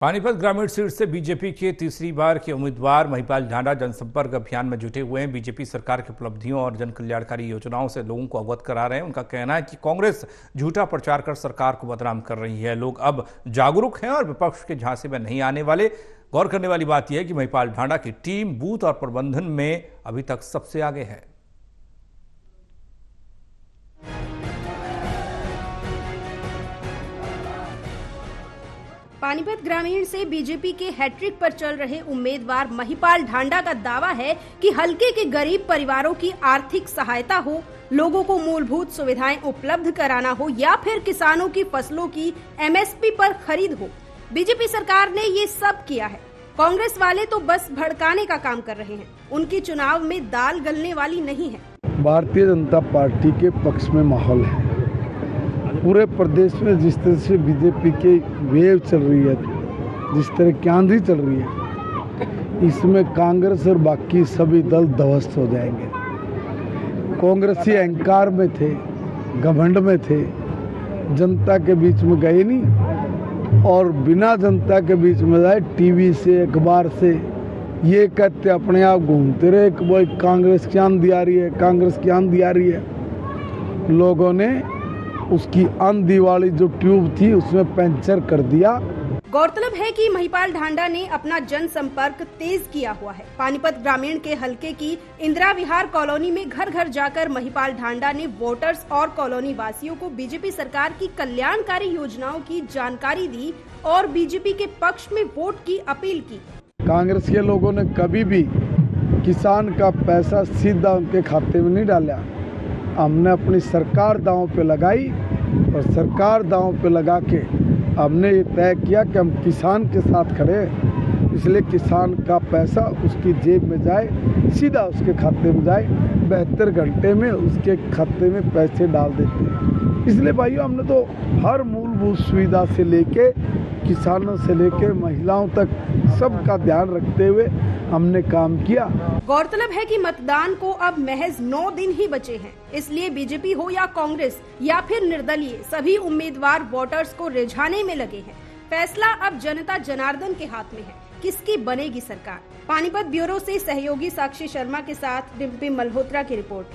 पानीपत ग्रामीण सीट से बीजेपी के तीसरी बार के उम्मीदवार महिपाल ढांडा जनसंपर्क अभियान में जुटे हुए हैं। बीजेपी सरकार की उपलब्धियों और जन कल्याणकारी योजनाओं से लोगों को अवगत करा रहे हैं। उनका कहना है कि कांग्रेस झूठा प्रचार कर सरकार को बदनाम कर रही है। लोग अब जागरूक हैं और विपक्ष के झांसे में नहीं आने वाले। गौर करने वाली बात यह है कि महिपाल ढांडा की टीम बूथ और प्रबंधन में अभी तक सबसे आगे है। पानीपत ग्रामीण से बीजेपी के हैट्रिक पर चल रहे उम्मीदवार महिपाल ढांडा का दावा है कि हलके के गरीब परिवारों की आर्थिक सहायता हो, लोगों को मूलभूत सुविधाएं उपलब्ध कराना हो या फिर किसानों की फसलों की एमएसपी पर खरीद हो, बीजेपी सरकार ने ये सब किया है। कांग्रेस वाले तो बस भड़काने का काम कर रहे हैं। उनकी चुनाव में दाल गलने वाली नहीं है। भारतीय जनता पार्टी के पक्ष में माहौल है। पूरे प्रदेश में जिस तरह से बीजेपी की वेव चल रही है, जिस तरह की आंधी चल रही है, इसमें कांग्रेस और बाकी सभी दल ध्वस्त हो जाएंगे। कांग्रेसी अहंकार में थे, घमंड में थे, जनता के बीच में गए नहीं और बिना जनता के बीच में जाए टीवी से अखबार से ये कहते अपने आप घूमते रहे कि भाई कांग्रेस की आंधी आ रही है, कांग्रेस की आंधी आ रही है। लोगों ने उसकी आंधी वाली जो ट्यूब थी उसमें पंचर कर दिया। गौरतलब है कि महिपाल ढांडा ने अपना जनसंपर्क तेज किया हुआ है। पानीपत ग्रामीण के हलके की इंदिरा विहार कॉलोनी में घर घर जाकर महिपाल ढांडा ने वोटर्स और कॉलोनी वासियों को बीजेपी सरकार की कल्याणकारी योजनाओं की जानकारी दी और बीजेपी के पक्ष में वोट की अपील की। कांग्रेस के लोगों ने कभी भी किसान का पैसा सीधा उनके खाते में नहीं डाला। हमने अपनी सरकार दांव पे लगाई और सरकार दांव पे लगा के हमने ये तय किया कि हम किसान के साथ खड़े हैं, इसलिए किसान का पैसा उसकी जेब में जाए, सीधा उसके खाते में जाए। 72 घंटे में उसके खाते में पैसे डाल देते हैं। इसलिए भाइयों, हमने तो हर मूलभूत सुविधा से लेके किसानों से लेके महिलाओं तक सबका ध्यान रखते हुए हमने काम किया। गौरतलब है कि मतदान को अब महज 9 दिन ही बचे हैं, इसलिए बीजेपी हो या कांग्रेस या फिर निर्दलीय, सभी उम्मीदवार वोटर्स को रिझाने में लगे हैं। फैसला अब जनता जनार्दन के हाथ में है, किसकी बनेगी सरकार। पानीपत ब्यूरो से सहयोगी साक्षी शर्मा के साथ डिम्पी मल्होत्रा की रिपोर्ट।